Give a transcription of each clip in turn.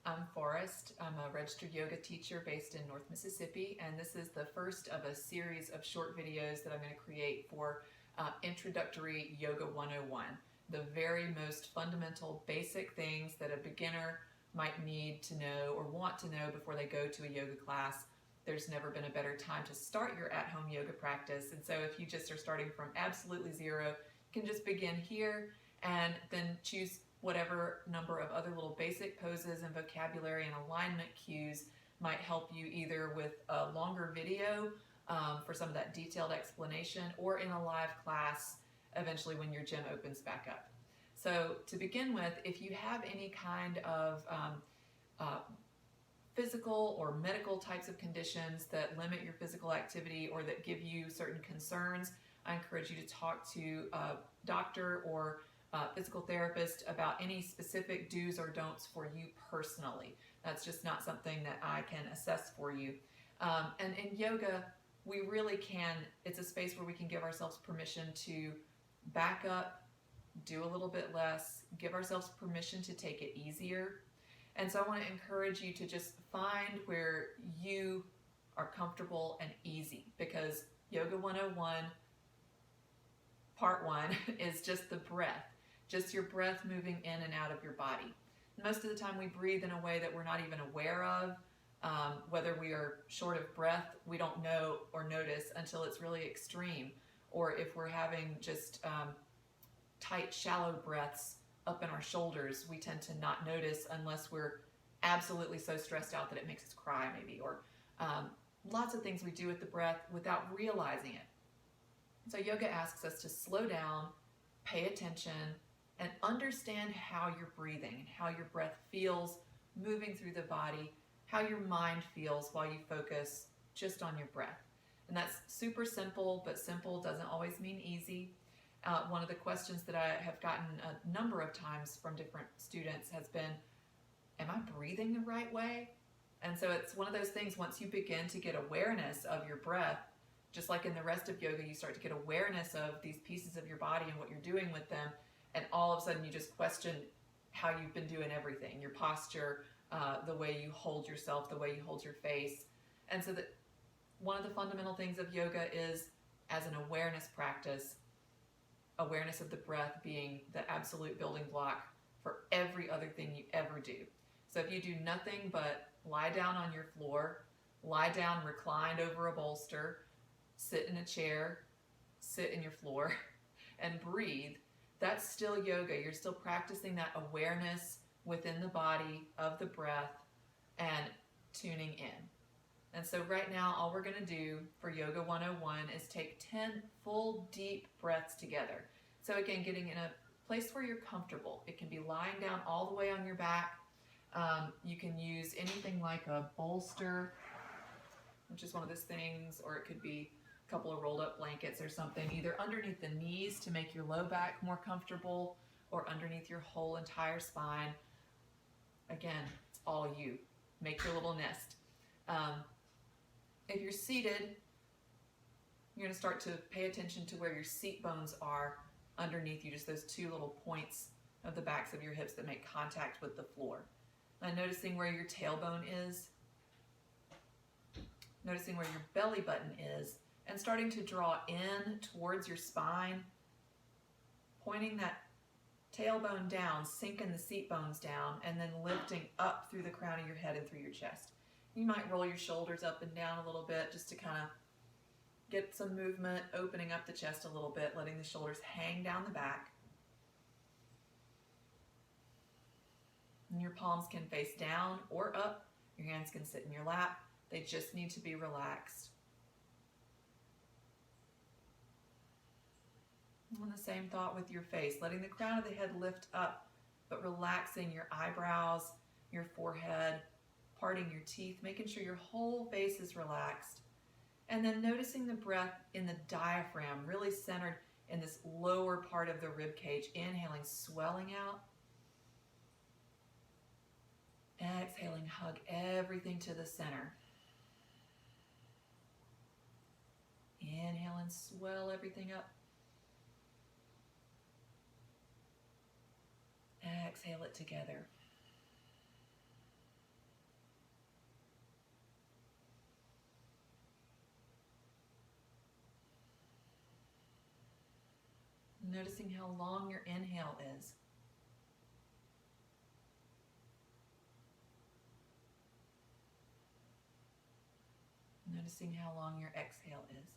I'm Forrest. I'm a registered yoga teacher based in North Mississippi, and this is the first of a series of short videos that I'm going to create for Introductory Yoga 101, the very most fundamental basic things that a beginner might need to know or want to know before they go to a yoga class. There's never been a better time to start your at-home yoga practice, and so if you just are starting from absolutely zero, you can just begin here and then choose whatever number of other little basic poses and vocabulary and alignment cues might help you either with a longer video for some of that detailed explanation or in a live class eventually when your gym opens back up. So to begin with, if you have any kind of physical or medical types of conditions that limit your physical activity or that give you certain concerns, I encourage you to talk to a doctor or physical therapist about any specific do's or don'ts for you personally. That's just not something that I can assess for you. And in yoga, we really can, it's a space where we can give ourselves permission to back up, do a little bit less, give ourselves permission to take it easier. And so I want to encourage you to just find where you are comfortable and easy, because Yoga 101 Part 1 is just the breath. Just your breath moving in and out of your body. Most of the time we breathe in a way that we're not even aware of. Whether we are short of breath, we don't know or notice until it's really extreme. Or if we're having just tight, shallow breaths up in our shoulders, we tend to not notice unless we're absolutely so stressed out that it makes us cry maybe. Or lots of things we do with the breath without realizing it. So yoga asks us to slow down, pay attention, and understand how you're breathing and how your breath feels moving through the body, how your mind feels while you focus just on your breath. And that's super simple, but simple doesn't always mean easy. One of the questions that I have gotten a number of times from different students has been, am I breathing the right way? And so it's one of those things, once you begin to get awareness of your breath, just like in the rest of yoga, you start to get awareness of these pieces of your body and what you're doing with them. And all of a sudden you just question how you've been doing everything, your posture, the way you hold yourself, the way you hold your face. And so that one of the fundamental things of yoga is, as an awareness practice, awareness of the breath being the absolute building block for every other thing you ever do. So if you do nothing but lie down on your floor, lie down reclined over a bolster, sit in a chair, sit in your floor, and breathe, that's still yoga. You're still practicing that awareness within the body of the breath and tuning in. And so right now, all we're going to do for Yoga 101 is take 10 full deep breaths together. So again, getting in a place where you're comfortable. It can be lying down all the way on your back. You can use anything like a bolster, which is one of those things, or it could be couple of rolled up blankets or something, either underneath the knees to make your low back more comfortable or underneath your whole entire spine. Again, it's all you. Make your little nest. If you're seated, you're going to start to pay attention to where your seat bones are underneath you, just those two little points of the backs of your hips that make contact with the floor. And noticing where your tailbone is, noticing where your belly button is, and starting to draw in towards your spine, pointing that tailbone down, sinking the seat bones down, and then lifting up through the crown of your head and through your chest. You might roll your shoulders up and down a little bit just to kind of get some movement, opening up the chest a little bit, letting the shoulders hang down the back. And your palms can face down or up. Your hands can sit in your lap. They just need to be relaxed. And the same thought with your face, letting the crown of the head lift up, but relaxing your eyebrows, your forehead, parting your teeth, making sure your whole face is relaxed. And then noticing the breath in the diaphragm, really centered in this lower part of the rib cage. Inhaling, swelling out. Exhaling, hug everything to the center. Inhale and swell everything up. Exhale it together. Noticing how long your inhale is. Noticing how long your exhale is.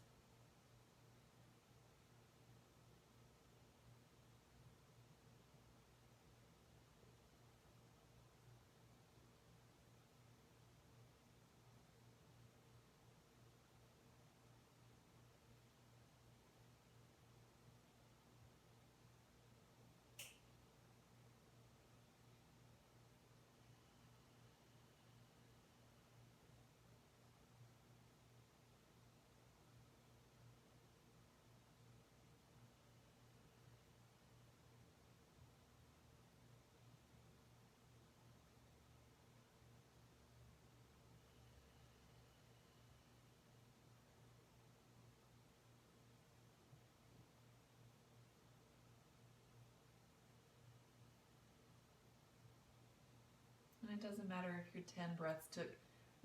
And it doesn't matter if your 10 breaths took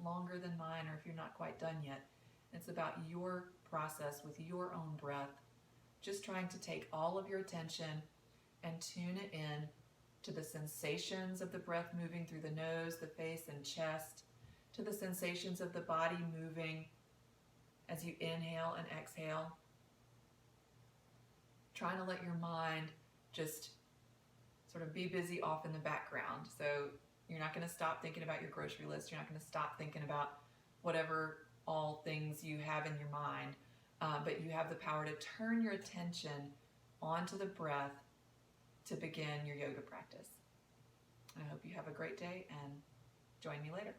longer than mine or if you're not quite done yet. It's about your process with your own breath, just trying to take all of your attention and tune it in to the sensations of the breath moving through the nose, the face, and chest, to the sensations of the body moving as you inhale and exhale. Trying to let your mind just sort of be busy off in the background. So you're not going to stop thinking about your grocery list. You're not going to stop thinking about whatever all things you have in your mind. But you have the power to turn your attention onto the breath to begin your yoga practice. I hope you have a great day and join me later.